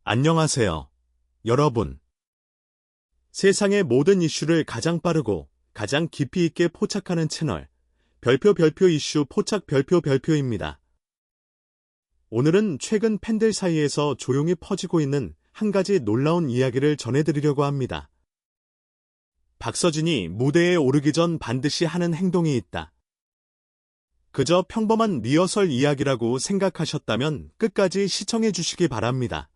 안녕하세요, 여러분. 세상의 모든 이슈를 가장 빠르고 가장 깊이 있게 포착하는 채널, 별표 이슈 포착 별표입니다. 오늘은 최근 팬들 사이에서 조용히 퍼지고 있는 한 가지 놀라운 이야기를 전해드리려고 합니다. 박서진이 무대에 오르기 전 반드시 하는 행동이 있다. 그저 평범한 리허설 이야기라고 생각하셨다면 끝까지 시청해 주시기 바랍니다.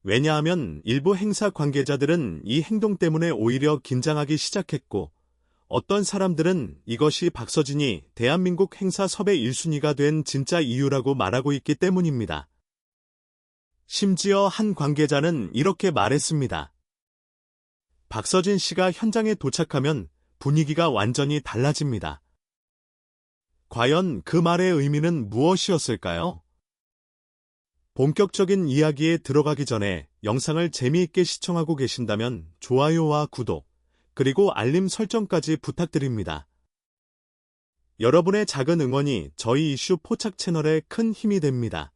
왜냐하면 일부 행사 관계자들은 이 행동 때문에 오히려 긴장하기 시작했고, 어떤 사람들은 이것이 박서진이 대한민국 행사 섭외 1순위가 된 진짜 이유라고 말하고 있기 때문입니다. 심지어 한 관계자는 이렇게 말했습니다. 박서진 씨가 현장에 도착하면 분위기가 완전히 달라집니다. 과연 그 말의 의미는 무엇이었을까요? 본격적인 이야기에 들어가기 전에 영상을 재미있게 시청하고 계신다면 좋아요와 구독, 그리고 알림 설정까지 부탁드립니다. 여러분의 작은 응원이 저희 이슈 포착 채널에 큰 힘이 됩니다.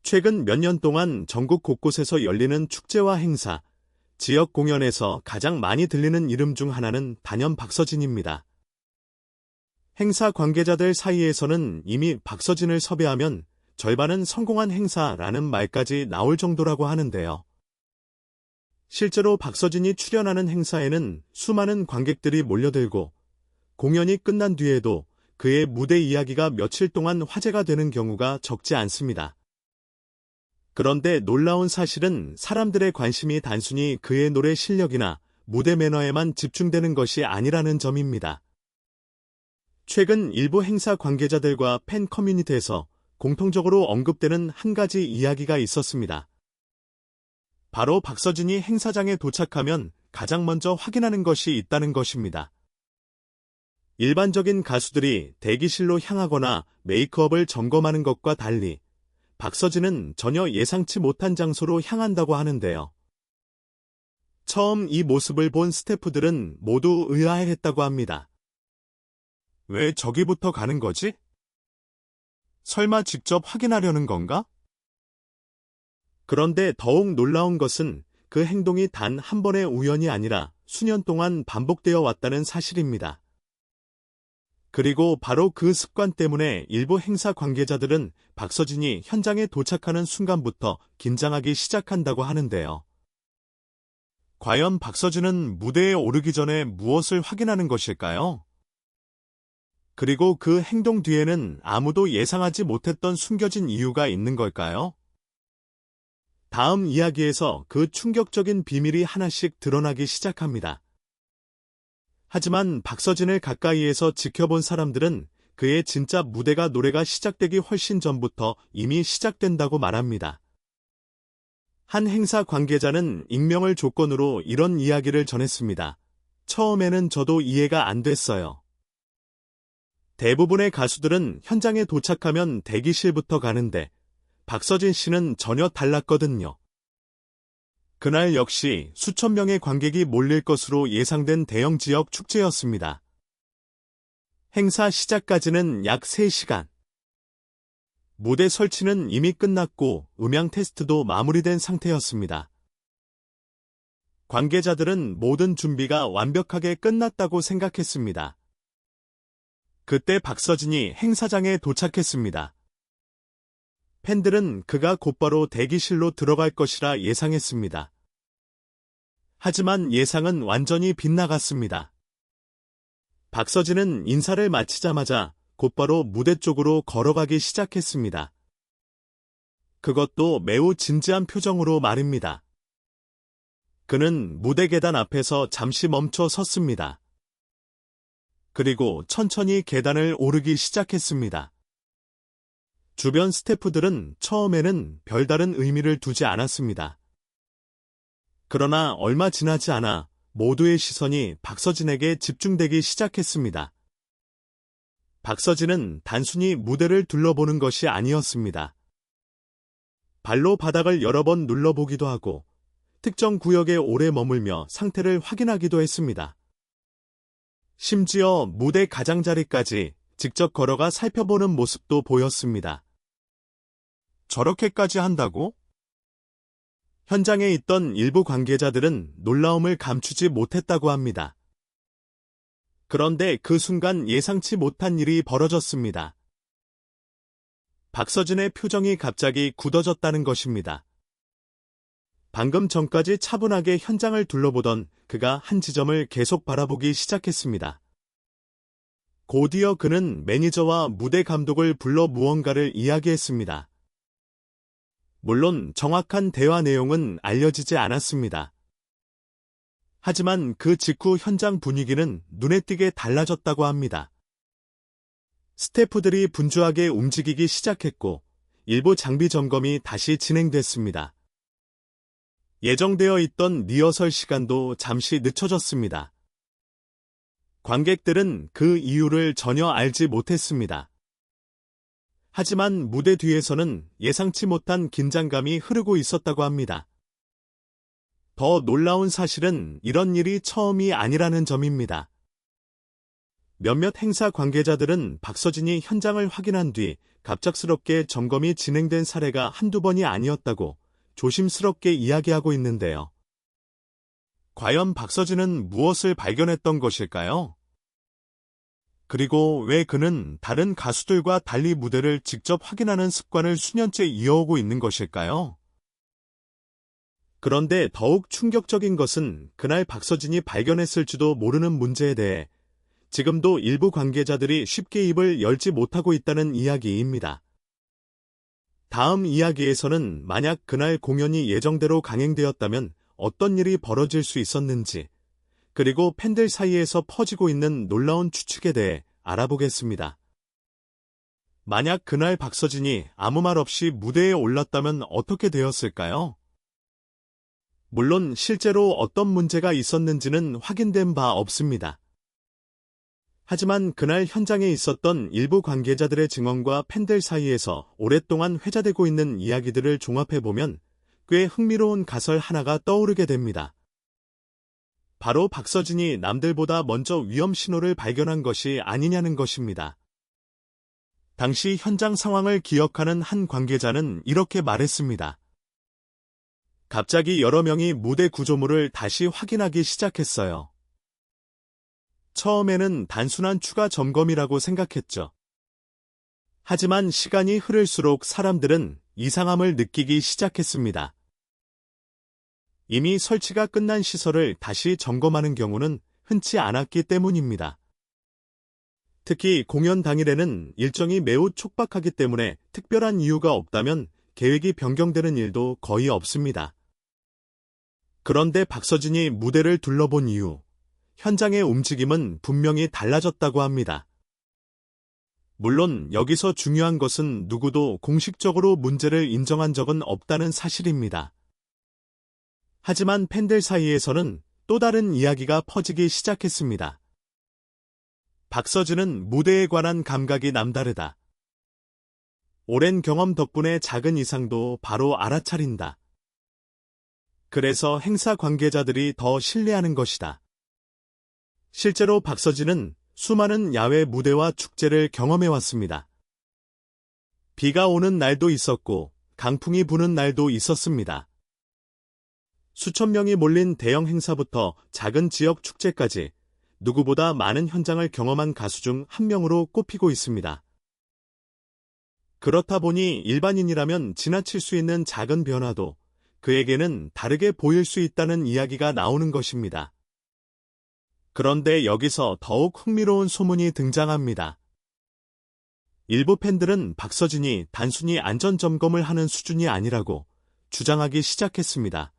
최근 몇 년 동안 전국 곳곳에서 열리는 축제와 행사, 지역 공연에서 가장 많이 들리는 이름 중 하나는 단연 박서진입니다. 행사 관계자들 사이에서는 이미 박서진을 섭외하면 절반은 성공한 행사라는 말까지 나올 정도라고 하는데요. 실제로 박서진이 출연하는 행사에는 수많은 관객들이 몰려들고 공연이 끝난 뒤에도 그의 무대 이야기가 며칠 동안 화제가 되는 경우가 적지 않습니다. 그런데 놀라운 사실은 사람들의 관심이 단순히 그의 노래 실력이나 무대 매너에만 집중되는 것이 아니라는 점입니다. 최근 일부 행사 관계자들과 팬 커뮤니티에서 공통적으로 언급되는 한 가지 이야기가 있었습니다. 바로 박서진이 행사장에 도착하면 가장 먼저 확인하는 것이 있다는 것입니다. 일반적인 가수들이 대기실로 향하거나 메이크업을 점검하는 것과 달리 박서진은 전혀 예상치 못한 장소로 향한다고 하는데요. 처음 이 모습을 본 스태프들은 모두 의아해했다고 합니다. 왜 저기부터 가는 거지? 설마 직접 확인하려는 건가? 그런데 더욱 놀라운 것은 그 행동이 단 한 번의 우연이 아니라 수년 동안 반복되어 왔다는 사실입니다. 그리고 바로 그 습관 때문에 일부 행사 관계자들은 박서진이 현장에 도착하는 순간부터 긴장하기 시작한다고 하는데요. 과연 박서진은 무대에 오르기 전에 무엇을 확인하는 것일까요? 그리고 그 행동 뒤에는 아무도 예상하지 못했던 숨겨진 이유가 있는 걸까요? 다음 이야기에서 그 충격적인 비밀이 하나씩 드러나기 시작합니다. 하지만 박서진을 가까이에서 지켜본 사람들은 그의 진짜 무대가 노래가 시작되기 훨씬 전부터 이미 시작된다고 말합니다. 한 행사 관계자는 익명을 조건으로 이런 이야기를 전했습니다. 처음에는 저도 이해가 안 됐어요. 대부분의 가수들은 현장에 도착하면 대기실부터 가는데 박서진 씨는 전혀 달랐거든요. 그날 역시 수천 명의 관객이 몰릴 것으로 예상된 대형 지역 축제였습니다. 행사 시작까지는 약 3시간. 무대 설치는 이미 끝났고 음향 테스트도 마무리된 상태였습니다. 관계자들은 모든 준비가 완벽하게 끝났다고 생각했습니다. 그때 박서진이 행사장에 도착했습니다. 팬들은 그가 곧바로 대기실로 들어갈 것이라 예상했습니다. 하지만 예상은 완전히 빗나갔습니다. 박서진은 인사를 마치자마자 곧바로 무대 쪽으로 걸어가기 시작했습니다. 그것도 매우 진지한 표정으로 말입니다. 그는 무대 계단 앞에서 잠시 멈춰 섰습니다. 그리고 천천히 계단을 오르기 시작했습니다. 주변 스태프들은 처음에는 별다른 의미를 두지 않았습니다. 그러나 얼마 지나지 않아 모두의 시선이 박서진에게 집중되기 시작했습니다. 박서진은 단순히 무대를 둘러보는 것이 아니었습니다. 발로 바닥을 여러 번 눌러보기도 하고 특정 구역에 오래 머물며 상태를 확인하기도 했습니다. 심지어 무대 가장자리까지 직접 걸어가 살펴보는 모습도 보였습니다. 저렇게까지 한다고? 현장에 있던 일부 관계자들은 놀라움을 감추지 못했다고 합니다. 그런데 그 순간 예상치 못한 일이 벌어졌습니다. 박서진의 표정이 갑자기 굳어졌다는 것입니다. 방금 전까지 차분하게 현장을 둘러보던 그가 한 지점을 계속 바라보기 시작했습니다. 곧이어 그는 매니저와 무대 감독을 불러 무언가를 이야기했습니다. 물론 정확한 대화 내용은 알려지지 않았습니다. 하지만 그 직후 현장 분위기는 눈에 띄게 달라졌다고 합니다. 스태프들이 분주하게 움직이기 시작했고 일부 장비 점검이 다시 진행됐습니다. 예정되어 있던 리허설 시간도 잠시 늦춰졌습니다. 관객들은 그 이유를 전혀 알지 못했습니다. 하지만 무대 뒤에서는 예상치 못한 긴장감이 흐르고 있었다고 합니다. 더 놀라운 사실은 이런 일이 처음이 아니라는 점입니다. 몇몇 행사 관계자들은 박서진이 현장을 확인한 뒤 갑작스럽게 점검이 진행된 사례가 한두 번이 아니었다고 조심스럽게 이야기하고 있는데요. 과연 박서진은 무엇을 발견했던 것일까요? 그리고 왜 그는 다른 가수들과 달리 무대를 직접 확인하는 습관을 수년째 이어오고 있는 것일까요? 그런데 더욱 충격적인 것은 그날 박서진이 발견했을지도 모르는 문제에 대해 지금도 일부 관계자들이 쉽게 입을 열지 못하고 있다는 이야기입니다. 다음 이야기에서는 만약 그날 공연이 예정대로 강행되었다면 어떤 일이 벌어질 수 있었는지, 그리고 팬들 사이에서 퍼지고 있는 놀라운 추측에 대해 알아보겠습니다. 만약 그날 박서진이 아무 말 없이 무대에 올랐다면 어떻게 되었을까요? 물론 실제로 어떤 문제가 있었는지는 확인된 바 없습니다. 하지만 그날 현장에 있었던 일부 관계자들의 증언과 팬들 사이에서 오랫동안 회자되고 있는 이야기들을 종합해보면 꽤 흥미로운 가설 하나가 떠오르게 됩니다. 바로 박서진이 남들보다 먼저 위험 신호를 발견한 것이 아니냐는 것입니다. 당시 현장 상황을 기억하는 한 관계자는 이렇게 말했습니다. 갑자기 여러 명이 무대 구조물을 다시 확인하기 시작했어요. 처음에는 단순한 추가 점검이라고 생각했죠. 하지만 시간이 흐를수록 사람들은 이상함을 느끼기 시작했습니다. 이미 설치가 끝난 시설을 다시 점검하는 경우는 흔치 않았기 때문입니다. 특히 공연 당일에는 일정이 매우 촉박하기 때문에 특별한 이유가 없다면 계획이 변경되는 일도 거의 없습니다. 그런데 박서진이 무대를 둘러본 이후 현장의 움직임은 분명히 달라졌다고 합니다. 물론 여기서 중요한 것은 누구도 공식적으로 문제를 인정한 적은 없다는 사실입니다. 하지만 팬들 사이에서는 또 다른 이야기가 퍼지기 시작했습니다. 박서진은 무대에 관한 감각이 남다르다. 오랜 경험 덕분에 작은 이상도 바로 알아차린다. 그래서 행사 관계자들이 더 신뢰하는 것이다. 실제로 박서진은 수많은 야외 무대와 축제를 경험해왔습니다. 비가 오는 날도 있었고 강풍이 부는 날도 있었습니다. 수천 명이 몰린 대형 행사부터 작은 지역 축제까지 누구보다 많은 현장을 경험한 가수 중 한 명으로 꼽히고 있습니다. 그렇다 보니 일반인이라면 지나칠 수 있는 작은 변화도 그에게는 다르게 보일 수 있다는 이야기가 나오는 것입니다. 그런데 여기서 더욱 흥미로운 소문이 등장합니다. 일부 팬들은 박서진이 단순히 안전점검을 하는 수준이 아니라고 주장하기 시작했습니다.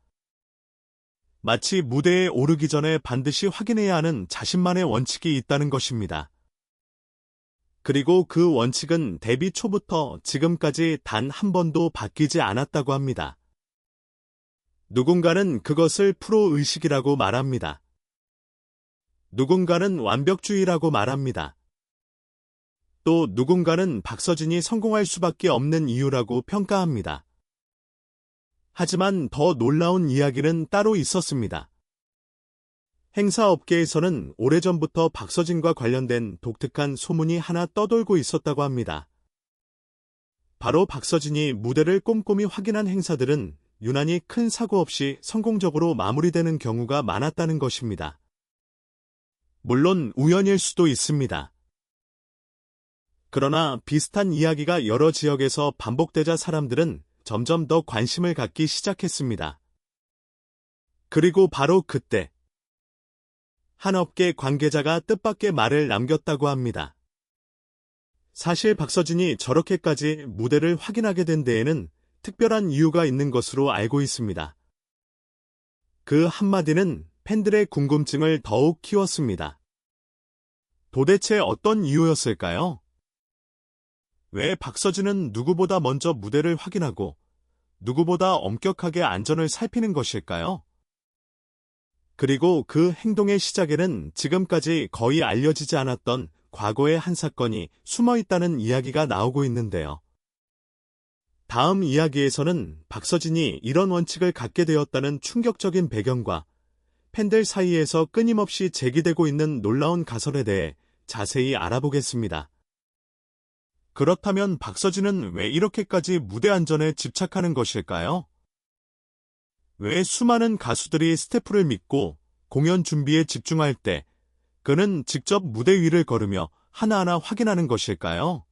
마치 무대에 오르기 전에 반드시 확인해야 하는 자신만의 원칙이 있다는 것입니다. 그리고 그 원칙은 데뷔 초부터 지금까지 단 한 번도 바뀌지 않았다고 합니다. 누군가는 그것을 프로의식이라고 말합니다. 누군가는 완벽주의라고 말합니다. 또 누군가는 박서진이 성공할 수밖에 없는 이유라고 평가합니다. 하지만 더 놀라운 이야기는 따로 있었습니다. 행사업계에서는 오래전부터 박서진과 관련된 독특한 소문이 하나 떠돌고 있었다고 합니다. 바로 박서진이 무대를 꼼꼼히 확인한 행사들은 유난히 큰 사고 없이 성공적으로 마무리되는 경우가 많았다는 것입니다. 물론 우연일 수도 있습니다. 그러나 비슷한 이야기가 여러 지역에서 반복되자 사람들은 점점 더 관심을 갖기 시작했습니다. 그리고 바로 그때 한 업계 관계자가 뜻밖의 말을 남겼다고 합니다. 사실 박서진이 저렇게까지 무대를 확인하게 된 데에는 특별한 이유가 있는 것으로 알고 있습니다. 그 한마디는 팬들의 궁금증을 더욱 키웠습니다. 도대체 어떤 이유였을까요? 왜 박서진은 누구보다 먼저 무대를 확인하고 누구보다 엄격하게 안전을 살피는 것일까요? 그리고 그 행동의 시작에는 지금까지 거의 알려지지 않았던 과거의 한 사건이 숨어 있다는 이야기가 나오고 있는데요. 다음 이야기에서는 박서진이 이런 원칙을 갖게 되었다는 충격적인 배경과 팬들 사이에서 끊임없이 제기되고 있는 놀라운 가설에 대해 자세히 알아보겠습니다. 그렇다면 박서진은 왜 이렇게까지 무대 안전에 집착하는 것일까요? 왜 수많은 가수들이 스태프를 믿고 공연 준비에 집중할 때 그는 직접 무대 위를 걸으며 하나하나 확인하는 것일까요?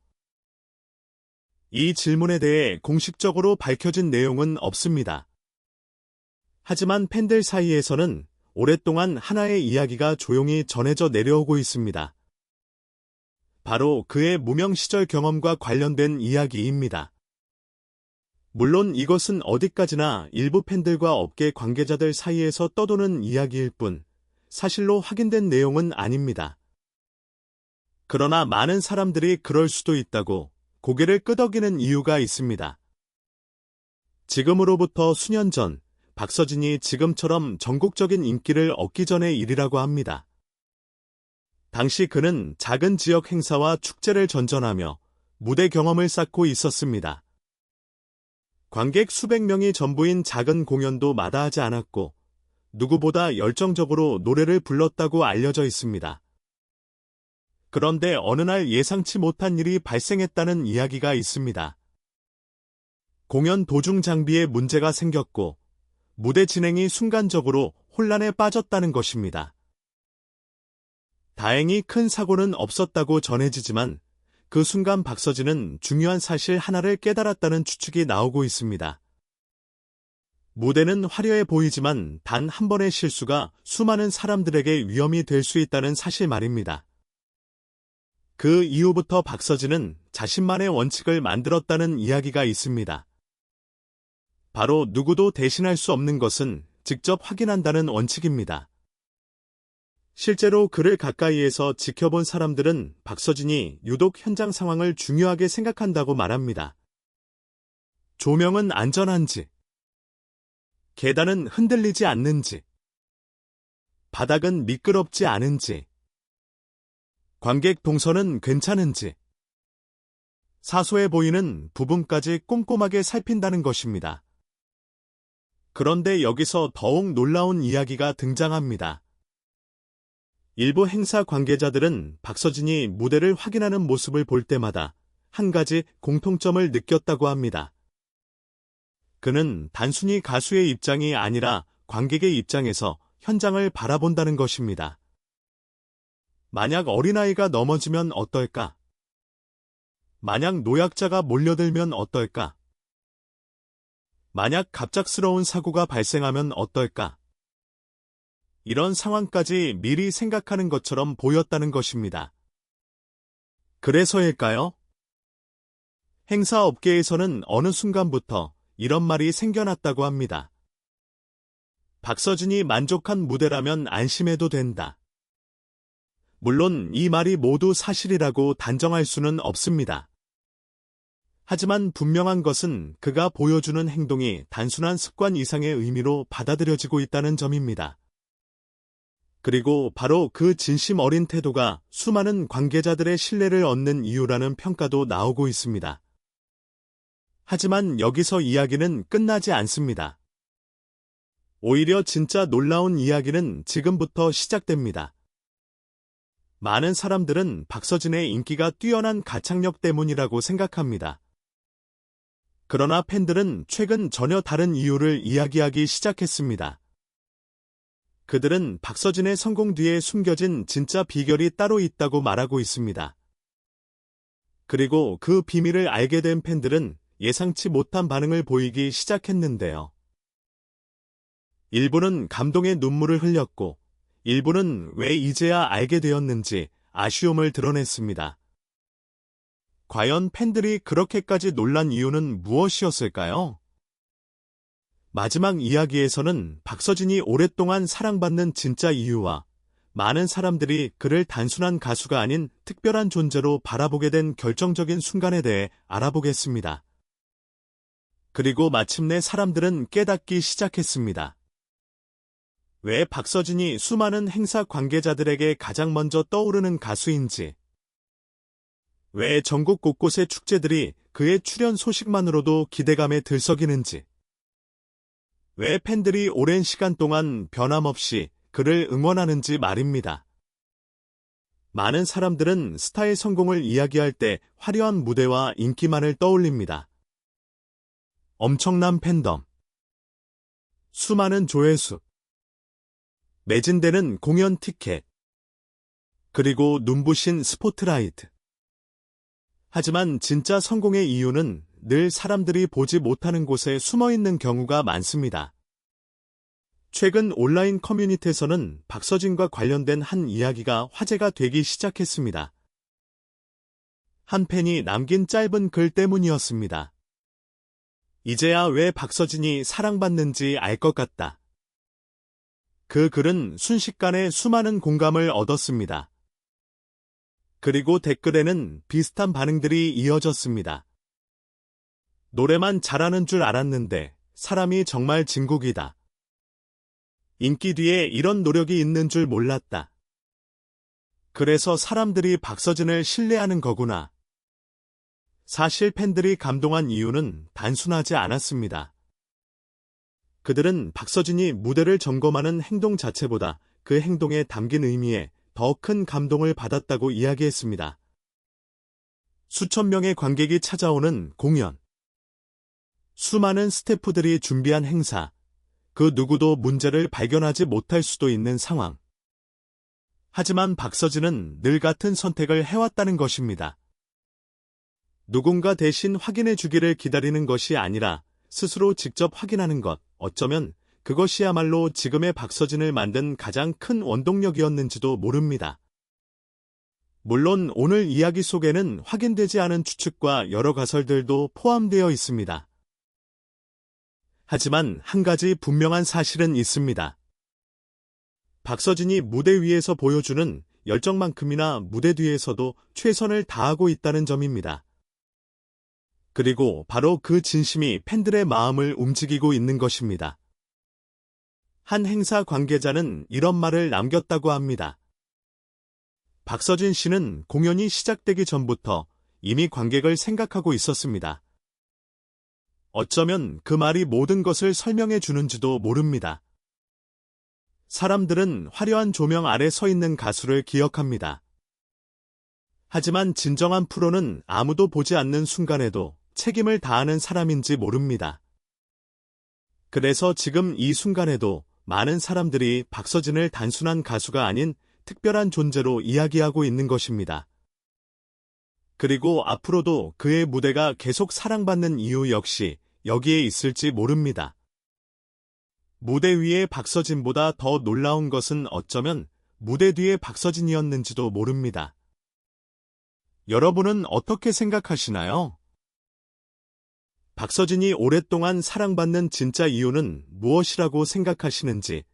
이 질문에 대해 공식적으로 밝혀진 내용은 없습니다. 하지만 팬들 사이에서는 오랫동안 하나의 이야기가 조용히 전해져 내려오고 있습니다. 바로 그의 무명 시절 경험과 관련된 이야기입니다. 물론 이것은 어디까지나 일부 팬들과 업계 관계자들 사이에서 떠도는 이야기일 뿐 사실로 확인된 내용은 아닙니다. 그러나 많은 사람들이 그럴 수도 있다고 고개를 끄덕이는 이유가 있습니다. 지금으로부터 수년 전 박서진이 지금처럼 전국적인 인기를 얻기 전의 일이라고 합니다. 당시 그는 작은 지역 행사와 축제를 전전하며 무대 경험을 쌓고 있었습니다. 관객 수백 명이 전부인 작은 공연도 마다하지 않았고 누구보다 열정적으로 노래를 불렀다고 알려져 있습니다. 그런데 어느 날 예상치 못한 일이 발생했다는 이야기가 있습니다. 공연 도중 장비에 문제가 생겼고 무대 진행이 순간적으로 혼란에 빠졌다는 것입니다. 다행히 큰 사고는 없었다고 전해지지만 그 순간 박서진은 중요한 사실 하나를 깨달았다는 추측이 나오고 있습니다. 무대는 화려해 보이지만 단 한 번의 실수가 수많은 사람들에게 위험이 될 수 있다는 사실 말입니다. 그 이후부터 박서진은 자신만의 원칙을 만들었다는 이야기가 있습니다. 바로 누구도 대신할 수 없는 것은 직접 확인한다는 원칙입니다. 실제로 그를 가까이에서 지켜본 사람들은 박서진이 유독 현장 상황을 중요하게 생각한다고 말합니다. 조명은 안전한지, 계단은 흔들리지 않는지, 바닥은 미끄럽지 않은지, 관객 동선은 괜찮은지, 사소해 보이는 부분까지 꼼꼼하게 살핀다는 것입니다. 그런데 여기서 더욱 놀라운 이야기가 등장합니다. 일부 행사 관계자들은 박서진이 무대를 확인하는 모습을 볼 때마다 한 가지 공통점을 느꼈다고 합니다. 그는 단순히 가수의 입장이 아니라 관객의 입장에서 현장을 바라본다는 것입니다. 만약 어린아이가 넘어지면 어떨까? 만약 노약자가 몰려들면 어떨까? 만약 갑작스러운 사고가 발생하면 어떨까? 이런 상황까지 미리 생각하는 것처럼 보였다는 것입니다. 그래서일까요? 행사 업계에서는 어느 순간부터 이런 말이 생겨났다고 합니다. 박서진이 만족한 무대라면 안심해도 된다. 물론 이 말이 모두 사실이라고 단정할 수는 없습니다. 하지만 분명한 것은 그가 보여주는 행동이 단순한 습관 이상의 의미로 받아들여지고 있다는 점입니다. 그리고 바로 그 진심 어린 태도가 수많은 관계자들의 신뢰를 얻는 이유라는 평가도 나오고 있습니다. 하지만 여기서 이야기는 끝나지 않습니다. 오히려 진짜 놀라운 이야기는 지금부터 시작됩니다. 많은 사람들은 박서진의 인기가 뛰어난 가창력 때문이라고 생각합니다. 그러나 팬들은 최근 전혀 다른 이유를 이야기하기 시작했습니다. 그들은 박서진의 성공 뒤에 숨겨진 진짜 비결이 따로 있다고 말하고 있습니다. 그리고 그 비밀을 알게 된 팬들은 예상치 못한 반응을 보이기 시작했는데요. 일부는 감동의 눈물을 흘렸고, 일부는 왜 이제야 알게 되었는지 아쉬움을 드러냈습니다. 과연 팬들이 그렇게까지 놀란 이유는 무엇이었을까요? 마지막 이야기에서는 박서진이 오랫동안 사랑받는 진짜 이유와 많은 사람들이 그를 단순한 가수가 아닌 특별한 존재로 바라보게 된 결정적인 순간에 대해 알아보겠습니다. 그리고 마침내 사람들은 깨닫기 시작했습니다. 왜 박서진이 수많은 행사 관계자들에게 가장 먼저 떠오르는 가수인지, 왜 전국 곳곳의 축제들이 그의 출연 소식만으로도 기대감에 들썩이는지, 왜 팬들이 오랜 시간 동안 변함없이 그를 응원하는지 말입니다. 많은 사람들은 스타의 성공을 이야기할 때 화려한 무대와 인기만을 떠올립니다. 엄청난 팬덤, 수많은 조회수, 매진되는 공연 티켓, 그리고 눈부신 스포트라이트. 하지만 진짜 성공의 이유는 늘 사람들이 보지 못하는 곳에 숨어있는 경우가 많습니다. 최근 온라인 커뮤니티에서는 박서진과 관련된 한 이야기가 화제가 되기 시작했습니다. 한 팬이 남긴 짧은 글 때문이었습니다. 이제야 왜 박서진이 사랑받는지 알 것 같다. 그 글은 순식간에 수많은 공감을 얻었습니다. 그리고 댓글에는 비슷한 반응들이 이어졌습니다. 노래만 잘하는 줄 알았는데 사람이 정말 진국이다. 인기 뒤에 이런 노력이 있는 줄 몰랐다. 그래서 사람들이 박서진을 신뢰하는 거구나. 사실 팬들이 감동한 이유는 단순하지 않았습니다. 그들은 박서진이 무대를 점검하는 행동 자체보다 그 행동에 담긴 의미에 더 큰 감동을 받았다고 이야기했습니다. 수천 명의 관객이 찾아오는 공연, 수많은 스태프들이 준비한 행사, 그 누구도 문제를 발견하지 못할 수도 있는 상황. 하지만 박서진은 늘 같은 선택을 해왔다는 것입니다. 누군가 대신 확인해 주기를 기다리는 것이 아니라 스스로 직접 확인하는 것, 어쩌면 그것이야말로 지금의 박서진을 만든 가장 큰 원동력이었는지도 모릅니다. 물론 오늘 이야기 속에는 확인되지 않은 추측과 여러 가설들도 포함되어 있습니다. 하지만 한 가지 분명한 사실은 있습니다. 박서진이 무대 위에서 보여주는 열정만큼이나 무대 뒤에서도 최선을 다하고 있다는 점입니다. 그리고 바로 그 진심이 팬들의 마음을 움직이고 있는 것입니다. 한 행사 관계자는 이런 말을 남겼다고 합니다. 박서진 씨는 공연이 시작되기 전부터 이미 관객을 생각하고 있었습니다. 어쩌면 그 말이 모든 것을 설명해 주는지도 모릅니다. 사람들은 화려한 조명 아래 서 있는 가수를 기억합니다. 하지만 진정한 프로는 아무도 보지 않는 순간에도 책임을 다하는 사람인지 모릅니다. 그래서 지금 이 순간에도 많은 사람들이 박서진을 단순한 가수가 아닌 특별한 존재로 이야기하고 있는 것입니다. 그리고 앞으로도 그의 무대가 계속 사랑받는 이유 역시 여기에 있을지 모릅니다. 무대 위의 박서진보다 더 놀라운 것은 어쩌면 무대 뒤의 박서진이었는지도 모릅니다. 여러분은 어떻게 생각하시나요? 박서진이 오랫동안 사랑받는 진짜 이유는 무엇이라고 생각하시는지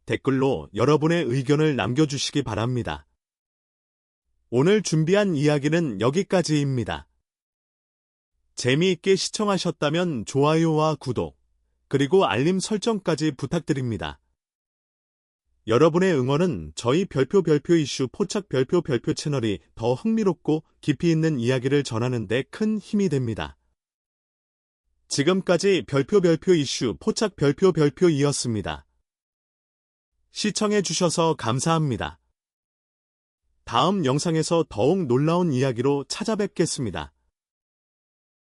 댓글로 여러분의 의견을 남겨주시기 바랍니다. 오늘 준비한 이야기는 여기까지입니다. 재미있게 시청하셨다면 좋아요와 구독, 그리고 알림 설정까지 부탁드립니다. 여러분의 응원은 저희 별표 이슈 포착 별표 채널이 더 흥미롭고 깊이 있는 이야기를 전하는 데 큰 힘이 됩니다. 지금까지 별표 이슈 포착 별표이었습니다. 시청해주셔서 감사합니다. 다음 영상에서 더욱 놀라운 이야기로 찾아뵙겠습니다.